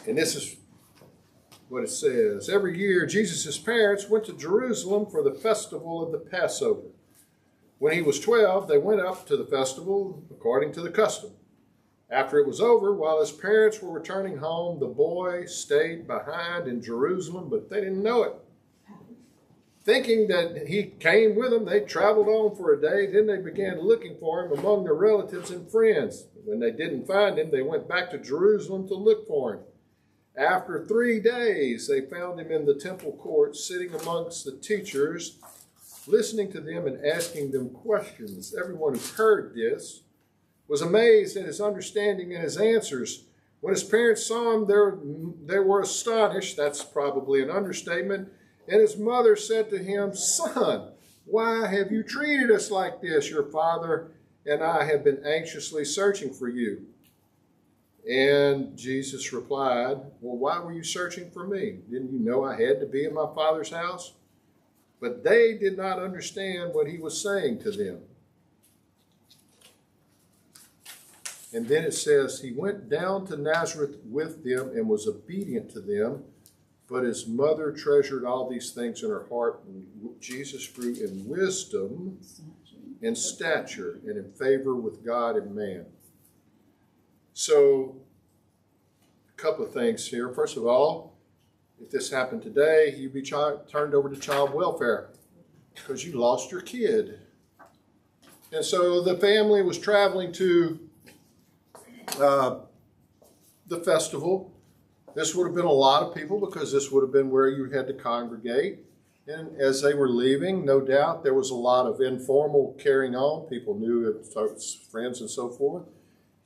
And this is what it says. Every year, Jesus' parents went to Jerusalem for the festival of the Passover. When he was 12, they went up to the festival according to the custom. After it was over, while his parents were returning home, the boy stayed behind in Jerusalem, but they didn't know it. Thinking that he came with them, they traveled on for a day. Then they began looking for him among their relatives and friends. When they didn't find him, they went back to Jerusalem to look for him. After 3 days, they found him in the temple courts, sitting amongst the teachers, listening to them and asking them questions. Everyone who heard this was amazed at his understanding and his answers. When his parents saw him, they were astonished. That's probably an understatement. And his mother said to him, "Son, why have you treated us like this? Your father and I have been anxiously searching for you." And Jesus replied, "Well, why were you searching for me? Didn't you know I had to be in my Father's house?" But they did not understand what he was saying to them. And then it says, he went down to Nazareth with them and was obedient to them. But his mother treasured all these things in her heart. And Jesus grew in wisdom and stature and in favor with God and man. So, a couple of things here. First of all, if this happened today, you'd be turned over to child welfare because you lost your kid. And so the family was traveling to the festival. This would have been a lot of people because this would have been where you had to congregate. And as they were leaving, no doubt there was a lot of informal carrying on. People knew it, friends and so forth.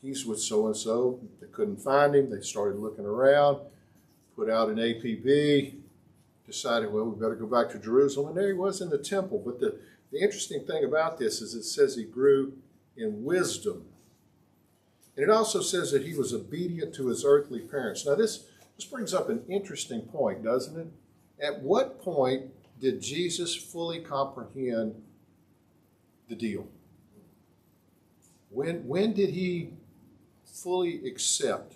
He's with so-and-so. They couldn't find him. They started looking around, put out an APB, decided, well, we better go back to Jerusalem. And there he was in the temple. But the interesting thing about this is it says he grew in wisdom. And it also says that he was obedient to his earthly parents. Now this brings up an interesting point, doesn't it? At what point did Jesus fully comprehend the deal? When did he fully accept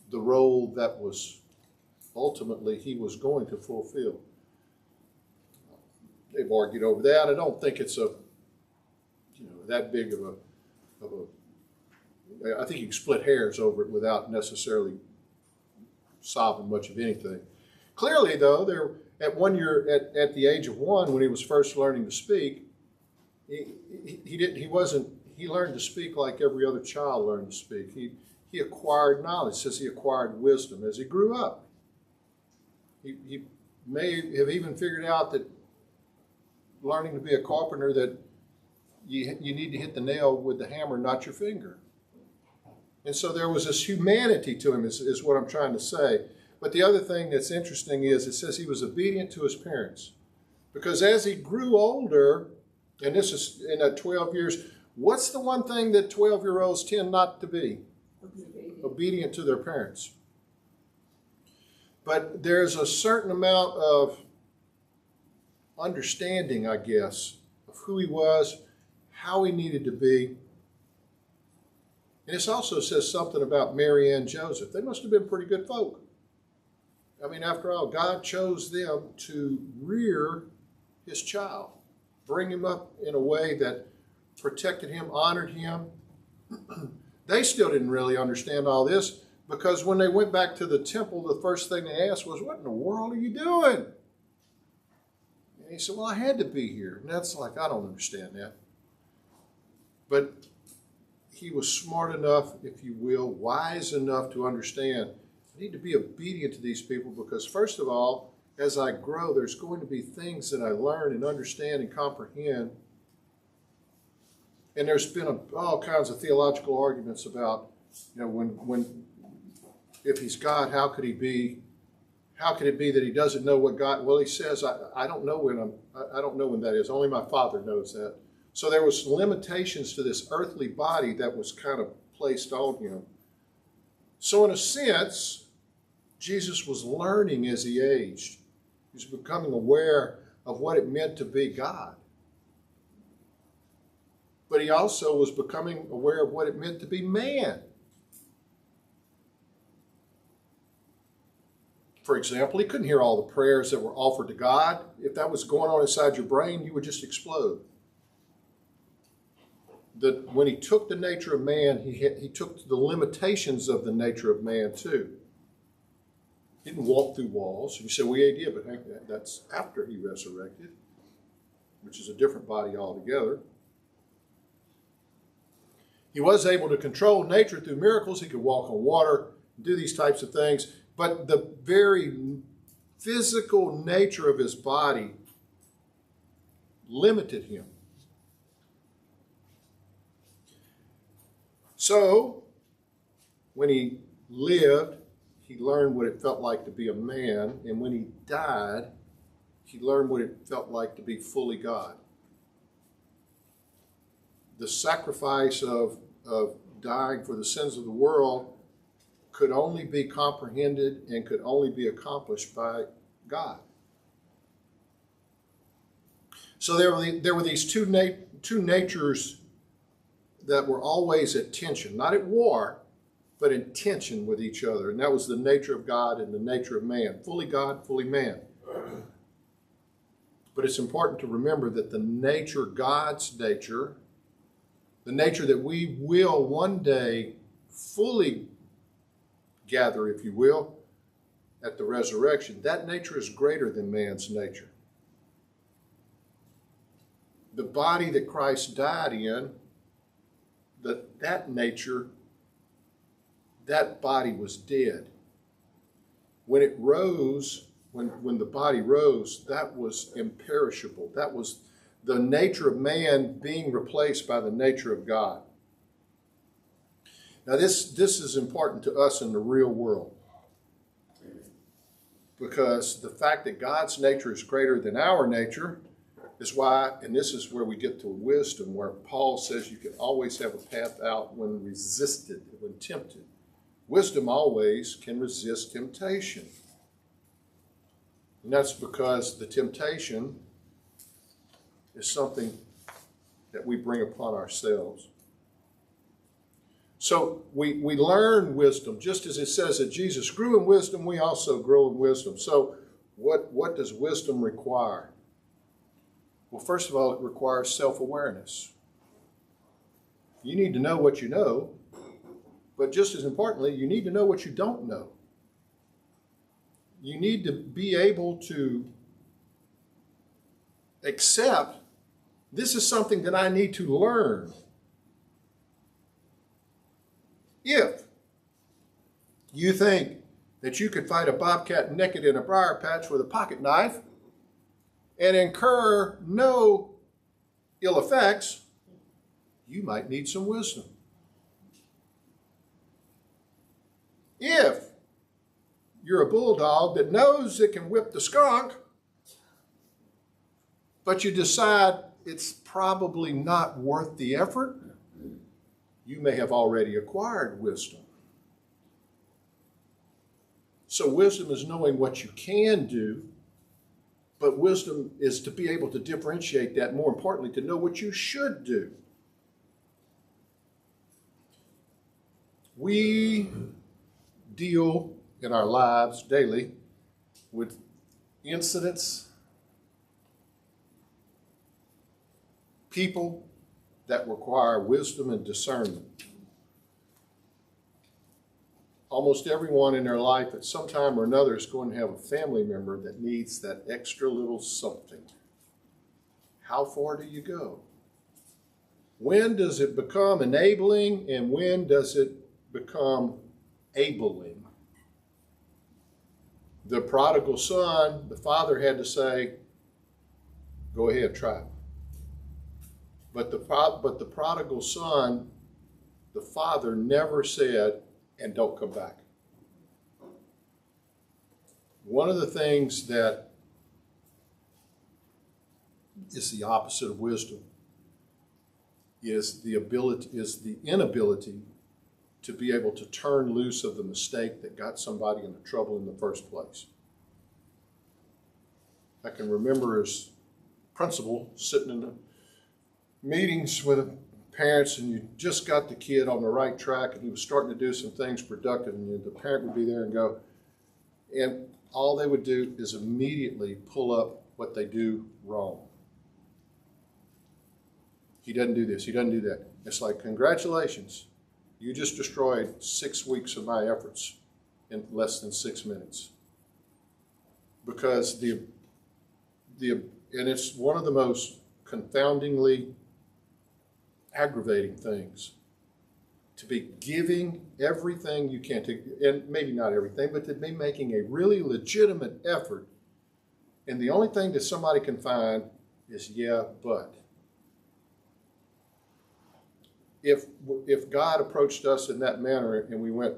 the role that was ultimately he was going to fulfill? They've argued over that. I don't think it's that big of a I think you can split hairs over it without necessarily solving much of anything. Clearly, though, at the age of 1, when he was first learning to speak, he learned to speak like every other child learned to speak. He acquired knowledge. It says he acquired wisdom as he grew up. He may have even figured out that learning to be a carpenter that you need to hit the nail with the hammer, not your finger. And so there was this humanity to him, is what I'm trying to say. But the other thing that's interesting is it says he was obedient to his parents. Because as he grew older, and this is in that 12 years, what's the one thing that 12-year-olds tend not to be? Obedient to their parents. But there's a certain amount of understanding, I guess, of who he was, how he needed to be. And this also says something about Mary and Joseph. They must have been pretty good folk. I mean, after all, God chose them to rear his child, bring him up in a way that protected him, honored him. They still didn't really understand all this because when they went back to the temple, the first thing they asked was, "What in the world are you doing?" And he said, "Well, I had to be here." And that's like, I don't understand that. But he was smart enough, if you will, wise enough to understand I need to be obedient to these people because, first of all, as I grow, there's going to be things that I learn and understand and comprehend. And there's been all kinds of theological arguments about, if he's God, how could it be that he doesn't know what God? Well, he says, I don't know when that is. Only my Father knows that. So there was limitations to this earthly body that was kind of placed on him. So in a sense, Jesus was learning as he aged. He was becoming aware of what it meant to be God. But he also was becoming aware of what it meant to be man. For example, he couldn't hear all the prayers that were offered to God. If that was going on inside your brain, you would just explode. That when he took the nature of man, he took the limitations of the nature of man too. He didn't walk through walls. You say, well, yeah, he did, but that's after he resurrected, which is a different body altogether. He was able to control nature through miracles. He could walk on water, do these types of things. But the very physical nature of his body limited him. So, when he lived, he learned what it felt like to be a man. And when he died, he learned what it felt like to be fully God. The sacrifice of dying for the sins of the world could only be comprehended and could only be accomplished by God. So there were these two natures that were always at tension, not at war, but in tension with each other. And that was the nature of God and the nature of man. Fully God, fully man. But it's important to remember that the nature, God's nature, the nature that we will one day fully gather, if you will, at the resurrection, that nature is greater than man's nature. The body that Christ died in, that nature, that body was dead. When it rose, when the body rose, that was imperishable. That was the nature of man being replaced by the nature of God. Now this is important to us in the real world, because the fact that God's nature is greater than our nature is why, and this is where we get to wisdom, where Paul says you can always have a path out when resisted, when tempted. Wisdom always can resist temptation. And that's because the temptation is something that we bring upon ourselves. So we learn wisdom, just as it says that Jesus grew in wisdom, we also grow in wisdom. So what does wisdom require? Well, first of all, it requires self-awareness. You need to know what you know, but just as importantly, you need to know what you don't know. You need to be able to accept this is something that I need to learn. If you think that you could fight a bobcat naked in a briar patch with a pocket knife and incur no ill effects, you might need some wisdom. If you're a bulldog that knows it can whip the skunk, but you decide it's probably not worth the effort, you may have already acquired wisdom. So wisdom is knowing what you can do, but wisdom is to be able to differentiate that, more importantly, to know what you should do. We deal in our lives daily with incidents, people that require wisdom and discernment. Almost everyone in their life at some time or another is going to have a family member that needs that extra little something. How far do you go? When does it become enabling and when does it become abling? The prodigal son, the father had to say, go ahead, try it. But the prodigal son, the father never said, and don't come back. One of the things that is the opposite of wisdom is the inability to be able to turn loose of the mistake that got somebody into trouble in the first place. I can remember as principal sitting in the meetings with parents, and you just got the kid on the right track and he was starting to do some things productive, and the parent would be there and go, and all they would do is immediately pull up what they do wrong. He doesn't do this. He doesn't do that. It's like, congratulations. You just destroyed 6 weeks of my efforts in less than 6 minutes. Because and it's one of the most confoundingly aggravating things, to be giving everything you can to, and maybe not everything, but to be making a really legitimate effort. And the only thing that somebody can find is, yeah, but. If God approached us in that manner and we went,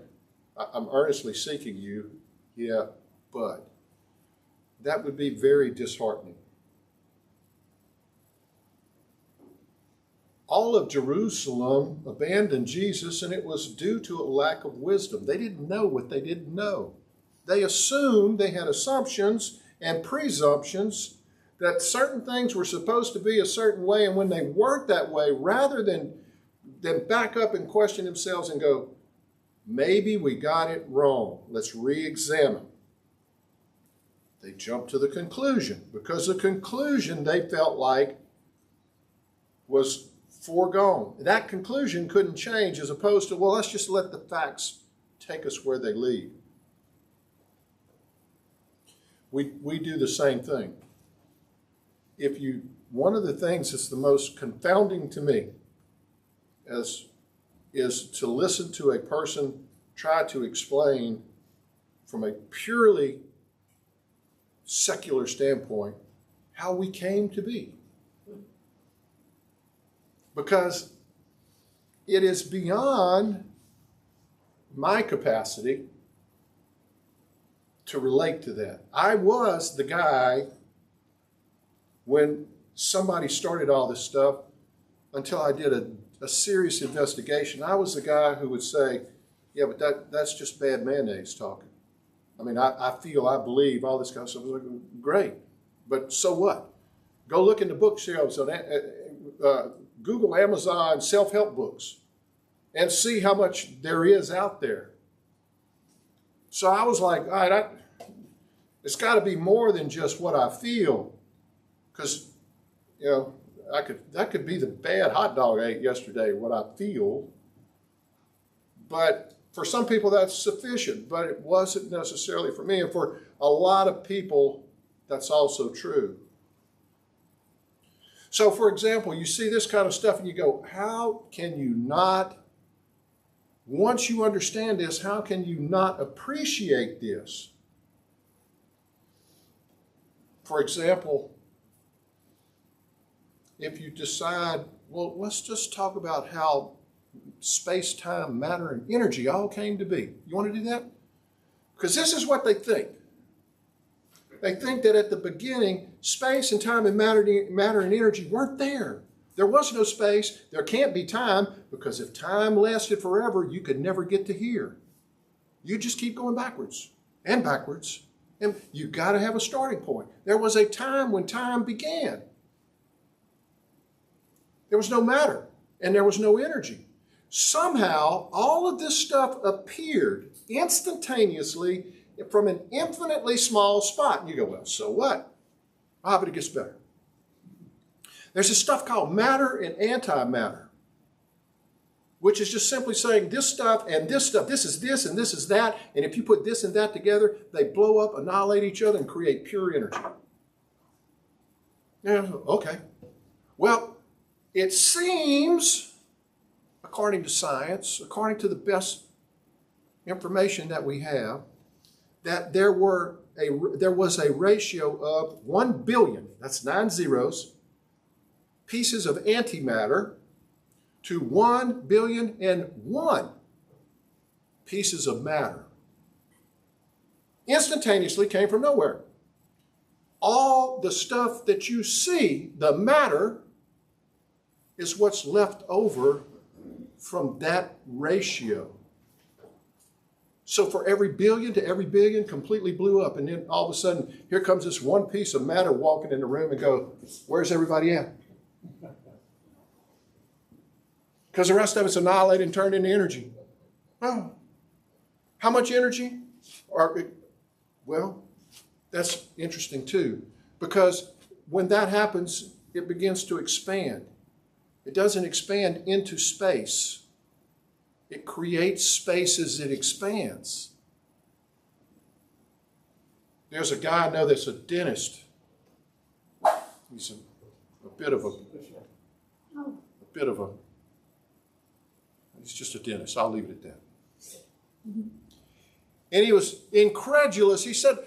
I'm earnestly seeking you, yeah, but, that would be very disheartening. All of Jerusalem abandoned Jesus, and it was due to a lack of wisdom. They didn't know what they didn't know. They assumed, they had assumptions and presumptions that certain things were supposed to be a certain way, and when they weren't that way, rather than back up and question themselves and go, maybe we got it wrong, let's re-examine. They jumped to the conclusion, because the conclusion they felt like was foregone. That conclusion couldn't change, as opposed to, well, let's just let the facts take us where they lead. We do the same thing. One of the things that's the most confounding to me is to listen to a person try to explain from a purely secular standpoint how we came to be. Because it is beyond my capacity to relate to that. I was the guy when somebody started all this stuff, until I did a serious investigation. I was the guy who would say, yeah, but that's just bad mayonnaise talking. I mean, I feel, I believe, all this kind of stuff. I was like, great, but so what? Go look in the bookshelves on Google, Amazon, self-help books, and see how much there is out there. So I was like, all right, it's got to be more than just what I feel, because, you know, that could be the bad hot dog I ate yesterday, what I feel. But for some people that's sufficient, but it wasn't necessarily for me. And for a lot of people, that's also true. So, for example, you see this kind of stuff and you go, how can you not, once you understand this, how can you not appreciate this? For example, if you decide, well, let's just talk about how space, time, matter, and energy all came to be. You want to do that? Because this is what they think. They think that at the beginning, space and time and matter and energy weren't there. There was no space. There can't be time, because if time lasted forever, you could never get to here. You just keep going backwards and backwards. And you got to have a starting point. There was a time when time began. There was no matter and there was no energy. Somehow, all of this stuff appeared instantaneously from an infinitely small spot. And you go, well, so what? Ah, but it gets better. There's this stuff called matter and antimatter, which is just simply saying this stuff and this stuff, this is this and this is that, and if you put this and that together, they blow up, annihilate each other, and create pure energy. Yeah, okay. Well, it seems, according to science, according to the best information that we have, that there was a ratio of 1 billion, that's 9 zeros, pieces of antimatter to 1,000,000,001 pieces of matter. Instantaneously came from nowhere. All the stuff that you see, the matter, is what's left over from that ratio. So for every billion to every billion, completely blew up. And then all of a sudden, here comes this one piece of matter walking in the room and go, where's everybody at? Because the rest of it's annihilated and turned into energy. Oh, how much energy? Well, That's interesting too, because when that happens, it begins to expand. It doesn't expand into space. It creates space as it expands. There's a guy I know that's a dentist. He's a bit of a, he's just a dentist. I'll leave it at that. And he was incredulous. He said,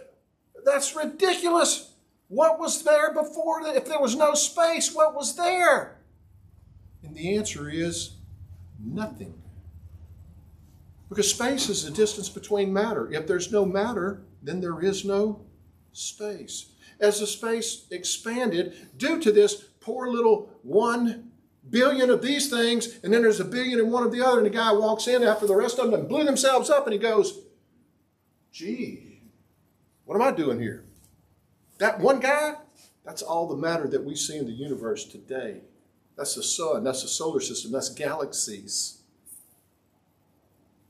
that's ridiculous. What was there before? If there was no space, what was there? And the answer is nothing. Because space is the distance between matter. If there's no matter, then there is no space. As the space expanded, due to this poor little 1 billion of these things, and then there's a billion and one of the other, and the guy walks in after the rest of them blew themselves up, and he goes, gee, what am I doing here? That one guy, that's all the matter that we see in the universe today. That's the sun, that's the solar system, that's galaxies.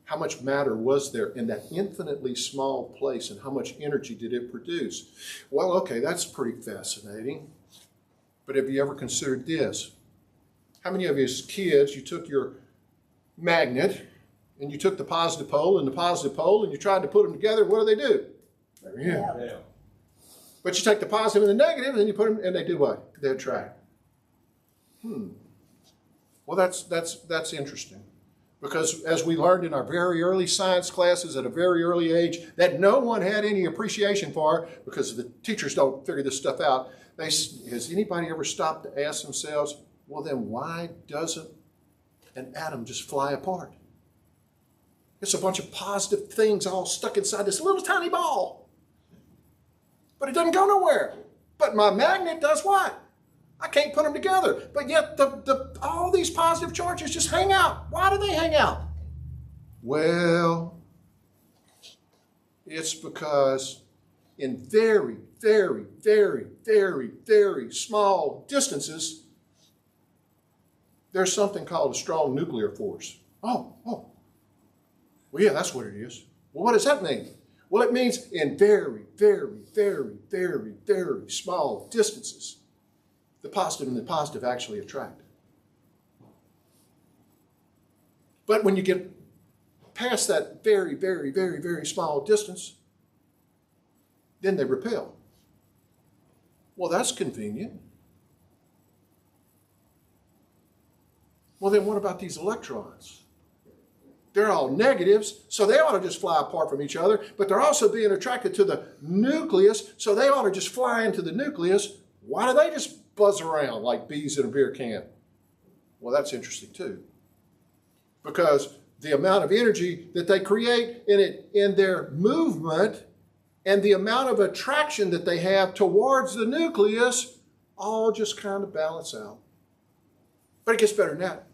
How much matter was there in that infinitely small place, and how much energy did it produce? Well, okay, that's pretty fascinating. But have you ever considered this? How many of you as kids, you took your magnet and you took the positive pole and the positive pole and you tried to put them together, what do? Yeah. But you take the positive and the negative and then you put them, and they do what? They attract. Well, that's interesting. Because as we learned in our very early science classes at a very early age, that no one had any appreciation for, because the teachers don't figure this stuff out, has anybody ever stopped to ask themselves, well then why doesn't an atom just fly apart? It's a bunch of positive things all stuck inside this little tiny ball. But it doesn't go nowhere. But my magnet does what? I can't put them together. But yet all these positive charges just hang out. Why do they hang out? Well, it's because in very, very, very, very, very small distances, there's something called a strong nuclear force. Oh. Well, yeah, that's what it is. Well, what does that mean? Well, it means in very, very, very, very, very small distances, the positive and the positive actually attract. But when you get past that very, very, very, very small distance, then they repel. Well, that's convenient. Well, then what about these electrons? They're all negatives, so they ought to just fly apart from each other, but they're also being attracted to the nucleus, so they ought to just fly into the nucleus. Why do they just buzz around like bees in a beer can? Well, that's interesting too. Because the amount of energy that they create in their movement and the amount of attraction that they have towards the nucleus all just kind of balance out. But it gets better than that.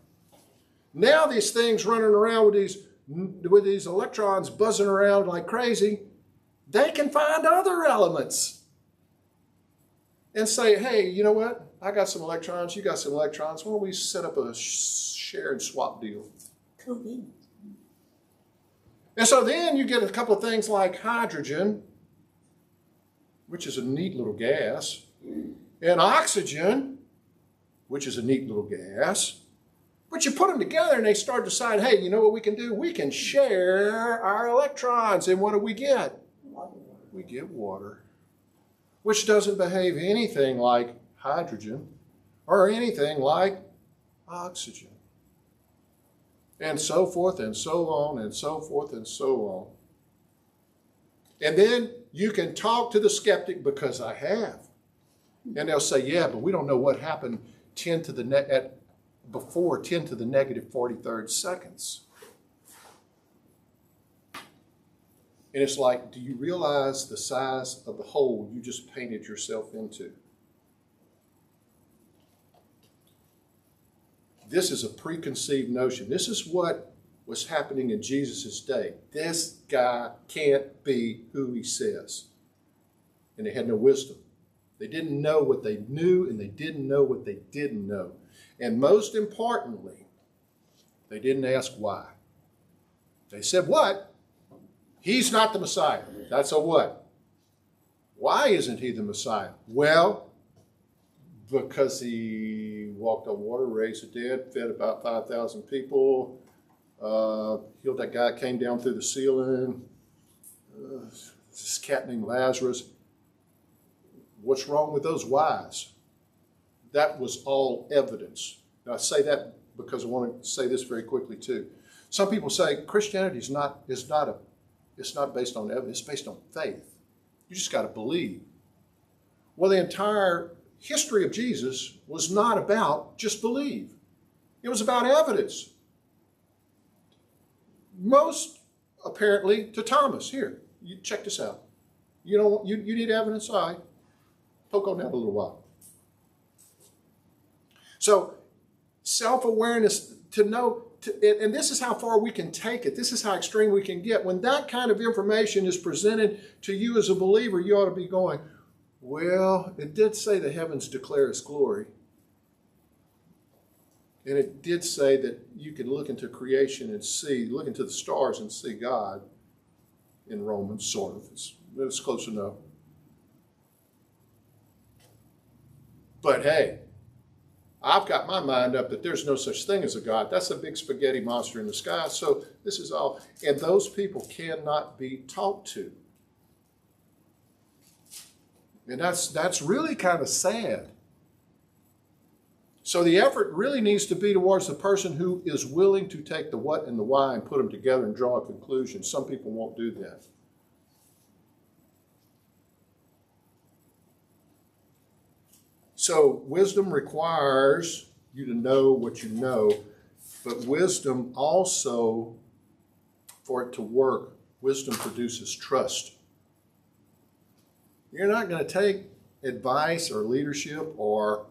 Now these things running around with these electrons buzzing around like crazy, they can find other elements and say, hey, you know what? I got some electrons, you got some electrons. Why don't we set up a share and swap deal? Convenient. And so then you get a couple of things like hydrogen, which is a neat little gas, and oxygen, which is a neat little gas. But you put them together and they start to decide, hey, you know what we can do? We can share our electrons. And what do we get? Water. We get water, which doesn't behave anything like hydrogen or anything like oxygen. And so forth and so on and so forth and so on. And then you can talk to the skeptic, because I have. And they'll say, yeah, but we don't know what happened 10 to the before 10 to the negative 43rd seconds. And it's like, do you realize the size of the hole you just painted yourself into? This is a preconceived notion. This is what was happening in Jesus' day. This guy can't be who he says. And they had no wisdom. They didn't know what they knew, and they didn't know what they didn't know. And most importantly, they didn't ask why. They said, what? He's not the Messiah. That's a what? Why isn't he the Messiah? Well, because he walked on water, raised the dead, fed about 5,000 people, healed that guy, came down through the ceiling, this cat named Lazarus. What's wrong with those whys? That was all evidence. Now, I say that because I want to say this very quickly too. Some people say Christianity is not based on evidence, it's based on faith. You just got to believe. Well, the entire history of Jesus was not about just believe. It was about evidence. Most apparently to Thomas. Here, you check this out. You need evidence? All right. Poke on that a little while. So, self-awareness to know, and this is how far we can take it. This is how extreme we can get. When that kind of information is presented to you as a believer, you ought to be going, well, it did say the heavens declare His glory. And it did say that you can look into creation and look into the stars and see God in Romans, sort of. It's close enough. But hey, I've got my mind up that there's no such thing as a God. That's a big spaghetti monster in the sky. So this is all. And those people cannot be talked to. And that's really kind of sad. So the effort really needs to be towards the person who is willing to take the what and the why and put them together and draw a conclusion. Some people won't do that. So wisdom requires you to know what you know, but wisdom also, for it to work, wisdom produces trust. You're not going to take advice or leadership or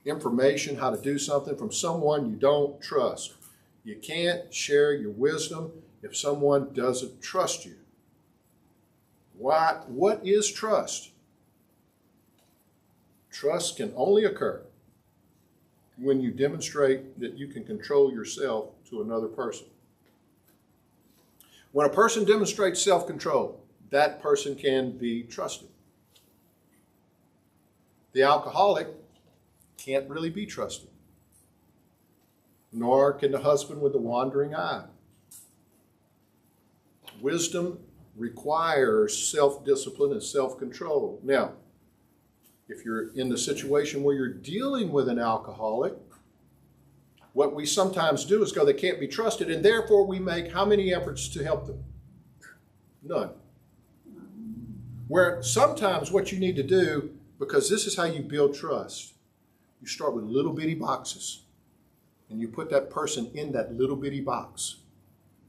information how to do something from someone you don't trust. You can't share your wisdom if someone doesn't trust you. What is trust? Trust can only occur when you demonstrate that you can control yourself to another person. When a person demonstrates self-control, that person can be trusted. The alcoholic can't really be trusted, nor can the husband with the wandering eye. Wisdom requires self-discipline and self-control. Now, if you're in the situation where you're dealing with an alcoholic, what we sometimes do is go, they can't be trusted, and therefore we make how many efforts to help them? None. Where sometimes what you need to do, because this is how you build trust, you start with little bitty boxes, and you put that person in that little bitty box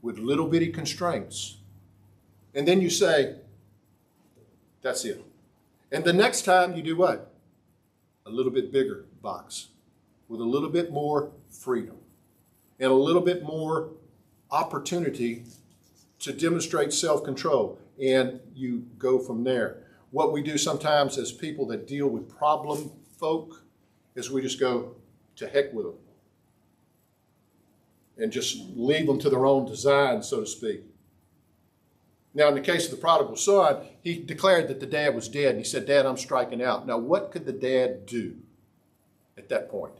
with little bitty constraints. And then you say, that's it. And the next time you do what? A little bit bigger box with a little bit more freedom and a little bit more opportunity to demonstrate self-control. And you go from there. What we do sometimes as people that deal with problem folk is we just go to heck with them and just leave them to their own design, so to speak. Now, in the case of the prodigal son, he declared that the dad was dead, and he said, Dad, I'm striking out. Now, what could the dad do at that point?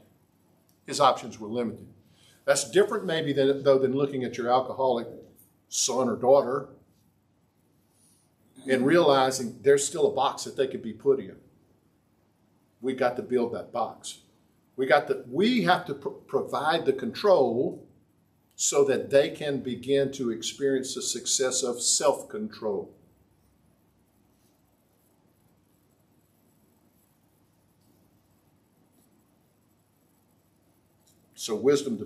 His options were limited. That's different maybe than looking at your alcoholic son or daughter and realizing there's still a box that they could be put in. We got to build that box. We have to provide the control so that they can begin to experience the success of self-control. So wisdom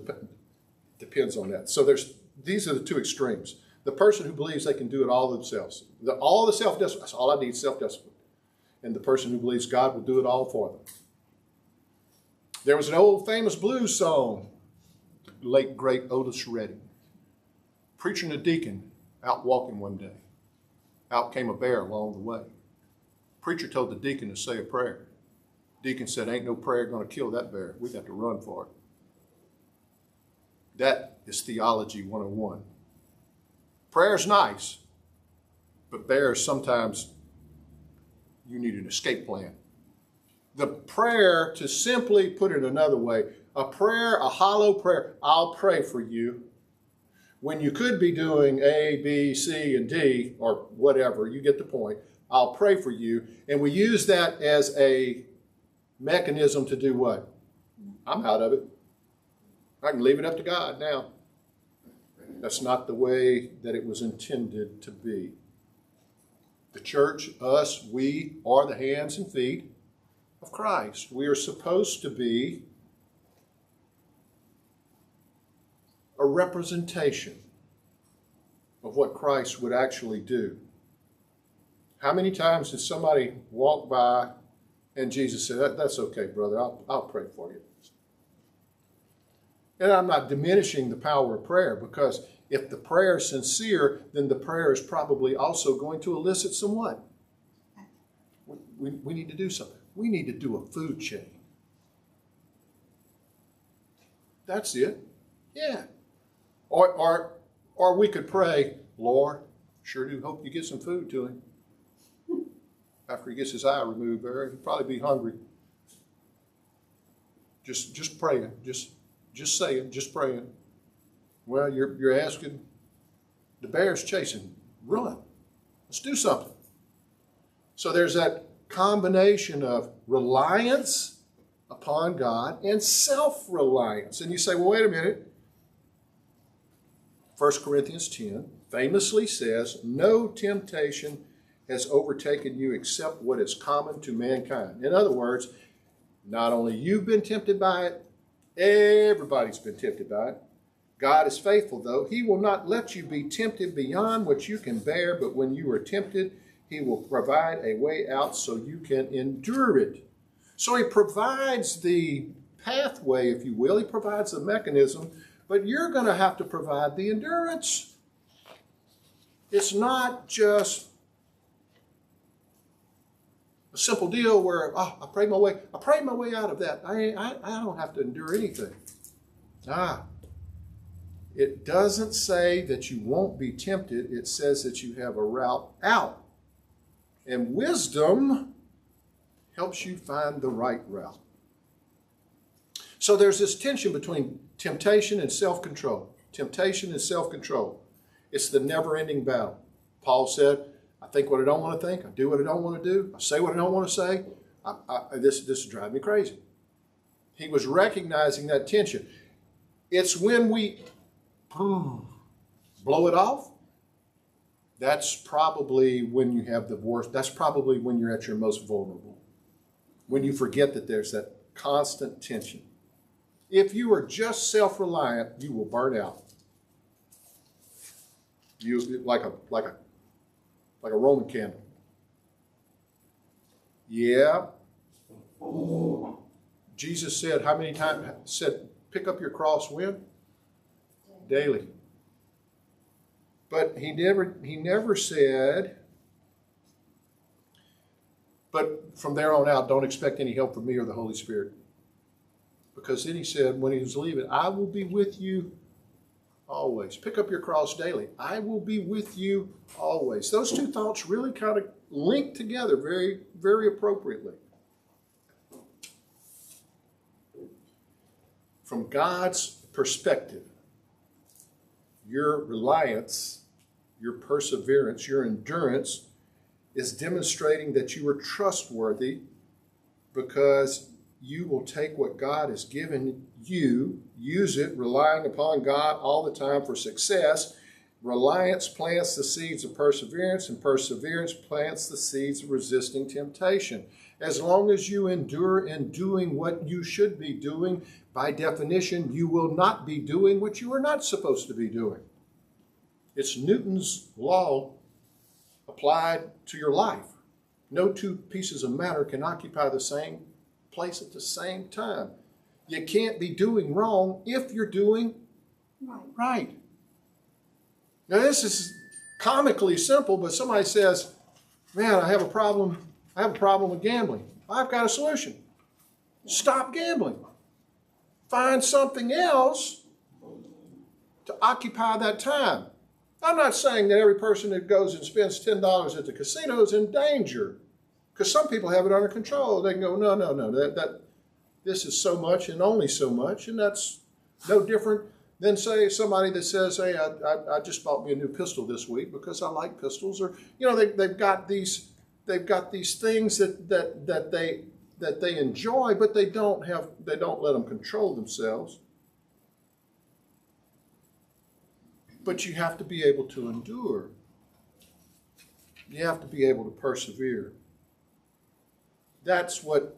depends on that. So these are the two extremes. The person who believes they can do it all themselves. All the self-discipline, that's all I need, self-discipline. And the person who believes God will do it all for them. There was an old famous blues song, the late great Otis Redding. Preacher and a deacon out walking one day. Out came a bear along the way. Preacher told the deacon to say a prayer. Deacon said, ain't no prayer going to kill that bear. We got to run for it. That is theology 101. Prayer's nice, but bears sometimes you need an escape plan. The prayer, to simply put it another way, a prayer, a hollow prayer, I'll pray for you, when you could be doing A, B, C, and D, or whatever, you get the point. I'll pray for you. And we use that as a mechanism to do what? I'm out of it. I can leave it up to God now. That's not the way that it was intended to be. The church, us, we are the hands and feet of Christ. We are supposed to be a representation of what Christ would actually do. How many times did somebody walk by and Jesus said, "That's okay, brother, I'll pray for you"? And I'm not diminishing the power of prayer, because if the prayer is sincere, then the prayer is probably also going to elicit some what? We need to do something. We need to do a food chain. That's it. Yeah. Or we could pray, "Lord, sure do hope you get some food to him. After he gets his eye removed there, he'll probably be hungry." Just praying, just saying, just praying. Well, you're asking, the bear's chasing, run. Let's do something. So there's that combination of reliance upon God and self-reliance. And you say, well, wait a minute. 1 Corinthians 10 famously says, "No temptation has overtaken you except what is common to mankind." In other words, not only you've been tempted by it, everybody's been tempted by it. God is faithful, though. He will not let you be tempted beyond what you can bear, but when you are tempted, he will provide a way out so you can endure it. So he provides the pathway, if you will. He provides the mechanism, but you're going to have to provide the endurance. It's not just a simple deal where, I prayed my way out of that. I don't have to endure anything. It doesn't say that you won't be tempted. It says that you have a route out. And wisdom helps you find the right route. So there's this tension between temptation and self-control. Temptation and self-control. It's the never-ending battle. Paul said, "I think what I don't want to think. I do what I don't want to do. I say what I don't want to say. This drives me crazy." He was recognizing that tension. It's when we blow it off, that's probably when you have the worst. That's probably when you're at your most vulnerable. When you forget that there's that constant tension. If you are just self-reliant, you will burn out. You like a Roman candle. Yeah. Jesus said, how many times? Said, pick up your cross when? Daily. But he never said, but from there on out, don't expect any help from me or the Holy Spirit. Because then he said, when he was leaving, "I will be with you always." Pick up your cross daily. I will be with you always. Those two thoughts really kind of link together very, very appropriately. From God's perspective, your reliance, your perseverance, your endurance is demonstrating that you are trustworthy, because you will take what God has given you, use it, relying upon God all the time for success. Reliance plants the seeds of perseverance, and perseverance plants the seeds of resisting temptation. As long as you endure in doing what you should be doing, by definition, you will not be doing what you are not supposed to be doing. It's Newton's law applied to your life. No two pieces of matter can occupy the same place at the same time. You can't be doing wrong if you're doing right. Now, this is comically simple, but somebody says, "Man, I have a problem with gambling." I've got a solution. Stop gambling. Find something else to occupy that time. I'm not saying that every person that goes and spends $10 at the casino is in danger. Because some people have it under control. They can go, no, no, no, this is so much and only so much, and that's no different than, say, somebody that says, hey, I just bought me a new pistol this week because I like pistols. Or, they've got these things that they enjoy, but they don't let them control themselves. But you have to be able to endure. You have to be able to persevere. That's what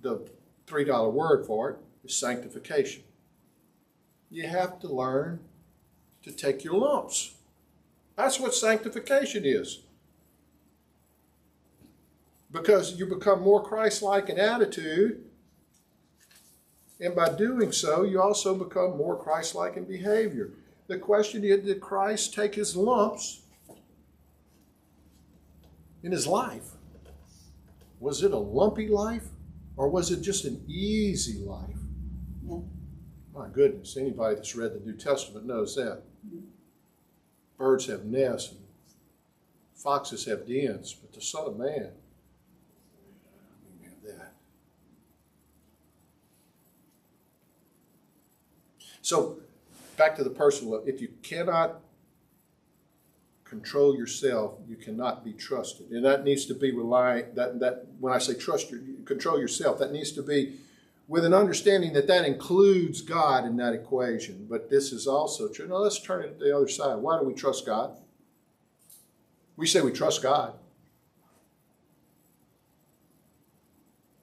the $3 word for it is: sanctification. You have to learn to take your lumps. That's what sanctification is. Because you become more Christ-like in attitude, and by doing so, you also become more Christ-like in behavior. The question is, did Christ take his lumps in his life? Was it a lumpy life, or was it just an easy life? My goodness, anybody that's read the New Testament knows that. Birds have nests, and foxes have dens, but the Son of Man, that. So, back to the personal. If you cannot control yourself, you cannot be trusted, and that needs to be that when I say control yourself, that needs to be with an understanding that includes God in that equation. But this is also true. Now let's turn it to the other side. Why do we trust God? We say we trust God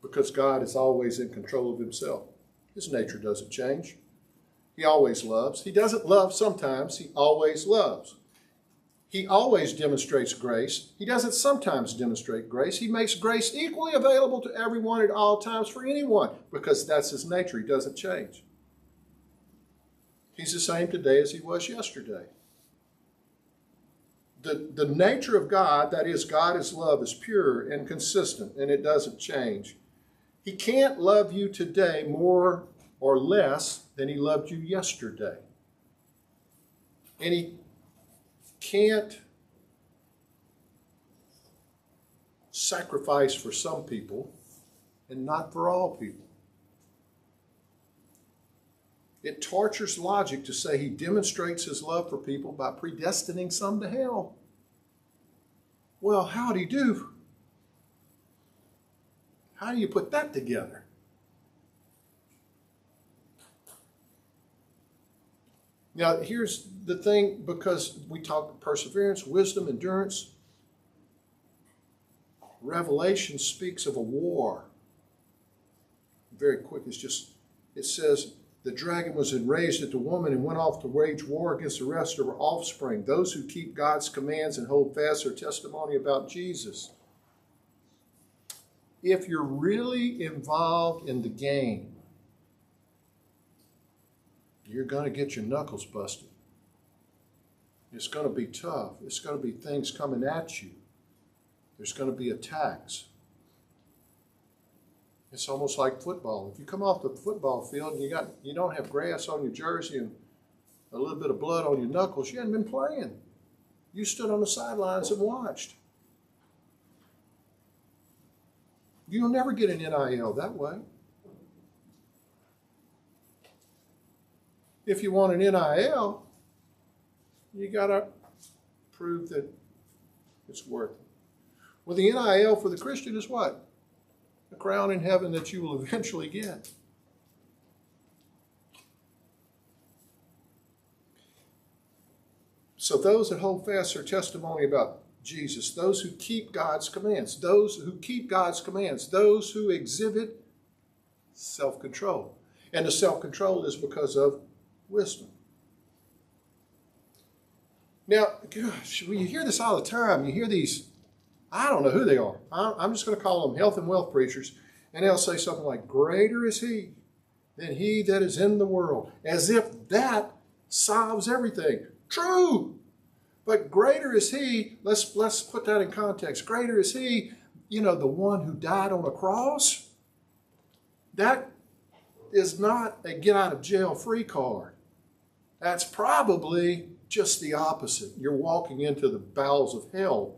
because God is always in control of himself. His nature doesn't change. He always loves. He doesn't love sometimes. He always loves. He always demonstrates grace. He doesn't sometimes demonstrate grace. He makes grace equally available to everyone at all times for anyone, because that's his nature. He doesn't change. He's the same today as he was yesterday. The nature of God, that is, God is love, is pure and consistent, and it doesn't change. He can't love you today more or less than he loved you yesterday. And he can't sacrifice for some people and not for all people. It tortures logic to say he demonstrates his love for people by predestining some to hell. Well, how'd he do? How do you put that together? Now, here's the thing, because we talk perseverance, wisdom, endurance. Revelation speaks of a war. Very quick, it says, the dragon was enraged at the woman and went off to wage war against the rest of her offspring, those who keep God's commands and hold fast their testimony about Jesus. If you're really involved in the game, you're going to get your knuckles busted. It's going to be tough. It's going to be things coming at you. There's going to be attacks. It's almost like football. If you come off the football field and you don't have grass on your jersey and a little bit of blood on your knuckles, you hadn't been playing. You stood on the sidelines and watched. You'll never get an NIL that way. If you want an NIL, you got to prove that it's worth it. Well, the NIL for the Christian is what? A crown in heaven that you will eventually get. So those that hold fast their testimony about Jesus, those who keep God's commands, those who exhibit self-control. And the self-control is because of wisdom. Now, gosh, you hear this all the time. You hear these, I don't know who they are. I'm just going to call them health and wealth preachers. And they'll say something like, greater is he than he that is in the world. As if that solves everything. True. But greater is he, let's put that in context. Greater is he, the one who died on a cross. That is not a get out of jail free card. That's probably just the opposite. You're walking into the bowels of hell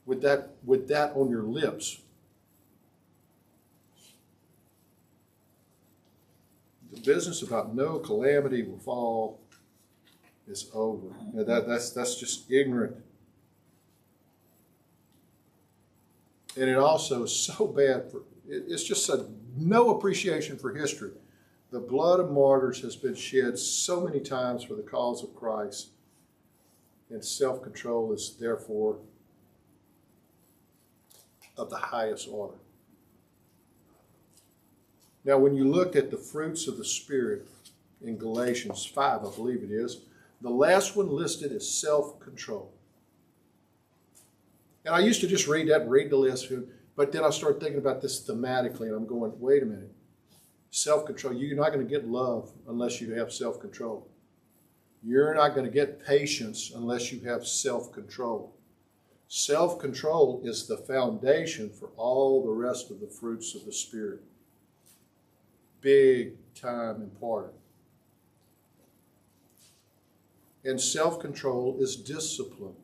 with that on your lips. The business about no calamity will fall is over. Now that's just ignorant. And it also is so bad for, it's just no appreciation for history. The blood of martyrs has been shed so many times for the cause of Christ, and self-control is therefore of the highest order. Now, when you look at the fruits of the Spirit in Galatians 5, I believe it is, the last one listed is self-control. And I used to just read that and read the list, but then I started thinking about this thematically, and I'm going, wait a minute. Self-control, you're not going to get love unless you have self-control. You're not going to get patience unless you have self-control. Self-control is the foundation for all the rest of the fruits of the Spirit. Big time important. And self-control is discipline.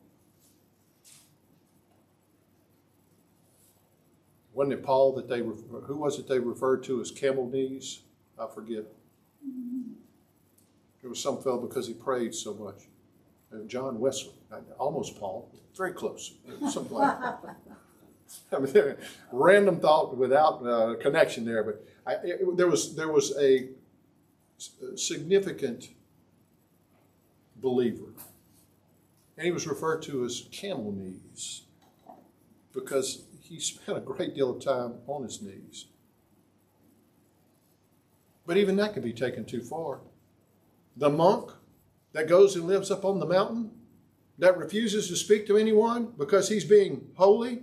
Wasn't it Paul that who was it they referred to as camel knees? I forget. There was some fellow because he prayed so much. John Wesley, almost Paul, very close, something like that. I mean, random thought without connection there, but there was a significant believer, and he was referred to as camel knees because he spent a great deal of time on his knees. But even that can be taken too far. The monk that goes and lives up on the mountain, that refuses to speak to anyone because he's being holy,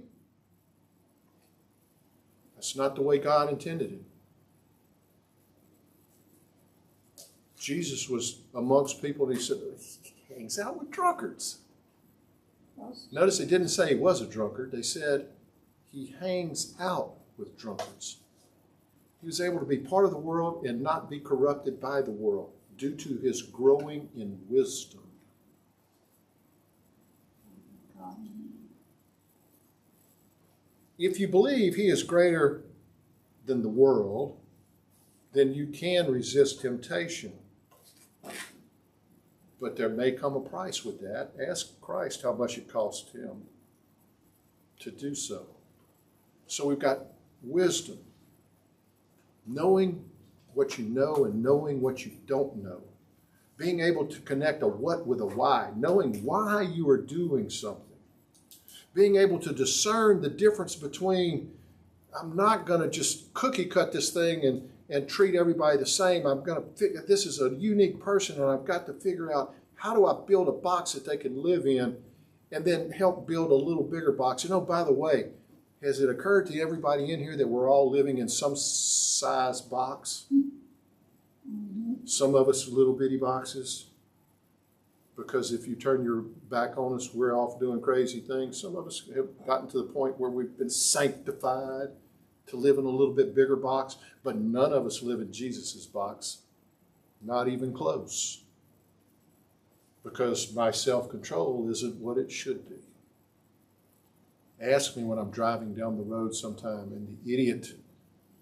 that's not the way God intended it. Jesus was amongst people, and he said, he hangs out with drunkards. Notice they didn't say he was a drunkard. They said he hangs out with drunkards. He was able to be part of the world and not be corrupted by the world due to his growing in wisdom. If you believe he is greater than the world, then you can resist temptation. But there may come a price with that. Ask Christ how much it cost him to do so. So we've got wisdom, knowing what you know and knowing what you don't know. Being able to connect a what with a why, knowing why you are doing something. Being able to discern the difference between, I'm not going to just cookie cut this thing and treat everybody the same. I'm going to figure this is a unique person, and I've got to figure out how do I build a box that they can live in and then help build a little bigger box. And oh, by the way, has it occurred to everybody in here that we're all living in some size box? Some of us little bitty boxes. Because if you turn your back on us, we're off doing crazy things. Some of us have gotten to the point where we've been sanctified to live in a little bit bigger box, but none of us live in Jesus's box, not even close. Because my self-control isn't what it should be. Ask me when I'm driving down the road sometime and the idiot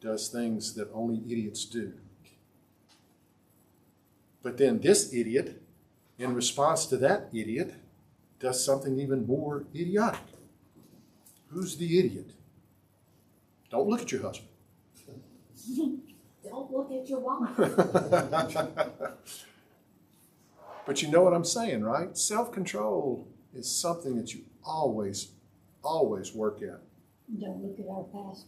does things that only idiots do. But then this idiot, in response to that idiot, does something even more idiotic. Who's the idiot? Don't look at your husband. Don't look at your wife. But you know what I'm saying, right? Self-control is something that you always work at. Don't look at our past.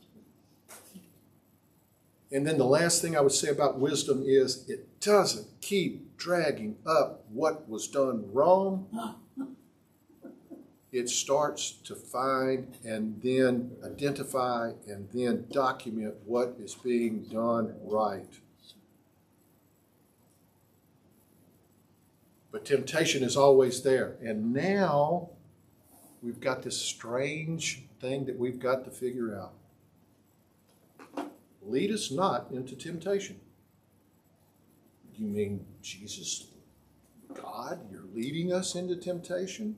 And then the last thing I would say about wisdom is it doesn't keep dragging up what was done wrong. It starts to find and then identify and then document what is being done right. But temptation is always there. And now we've got this strange thing that we've got to figure out. Lead us not into temptation. You mean Jesus, God, you're leading us into temptation?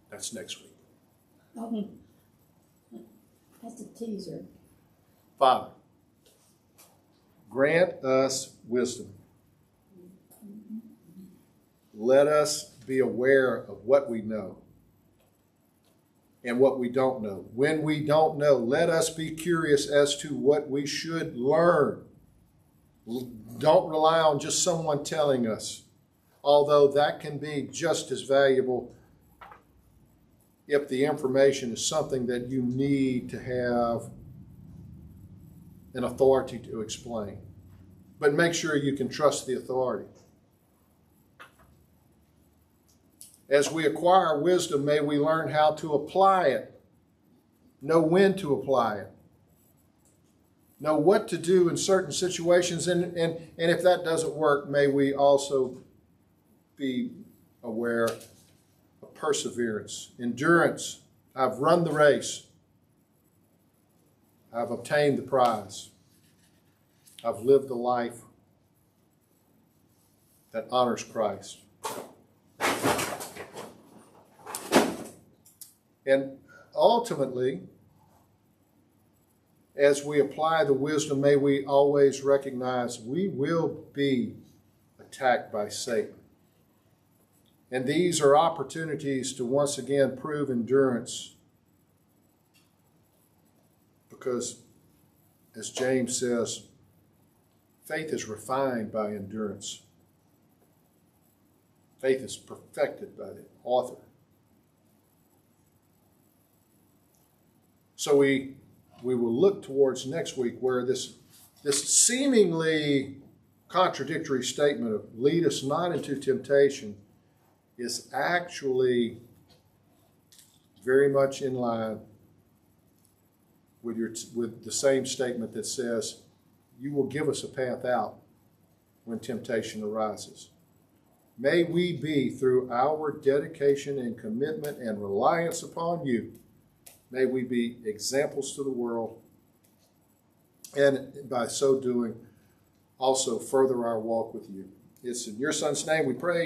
That's next week. That's a teaser. Father, grant us wisdom. Let us be aware of what we know and what we don't know. When we don't know, let us be curious as to what we should learn. Don't rely on just someone telling us, although that can be just as valuable if the information is something that you need to have an authority to explain. But make sure you can trust the authority. As we acquire wisdom, may we learn how to apply it, know when to apply it, know what to do in certain situations, and if that doesn't work, may we also be aware of perseverance, endurance. I've run the race. I've obtained the prize. I've lived a life that honors Christ. And ultimately, as we apply the wisdom, may we always recognize we will be attacked by Satan. And these are opportunities to once again prove endurance. Because, as James says, faith is refined by endurance. Faith is perfected by the author. So we will look towards next week where this seemingly contradictory statement of lead us not into temptation is actually very much in line with the same statement that says you will give us a path out when temptation arises. May we be, through our dedication and commitment and reliance upon you, may we be examples to the world, and by so doing, also further our walk with you. It's in your Son's name we pray.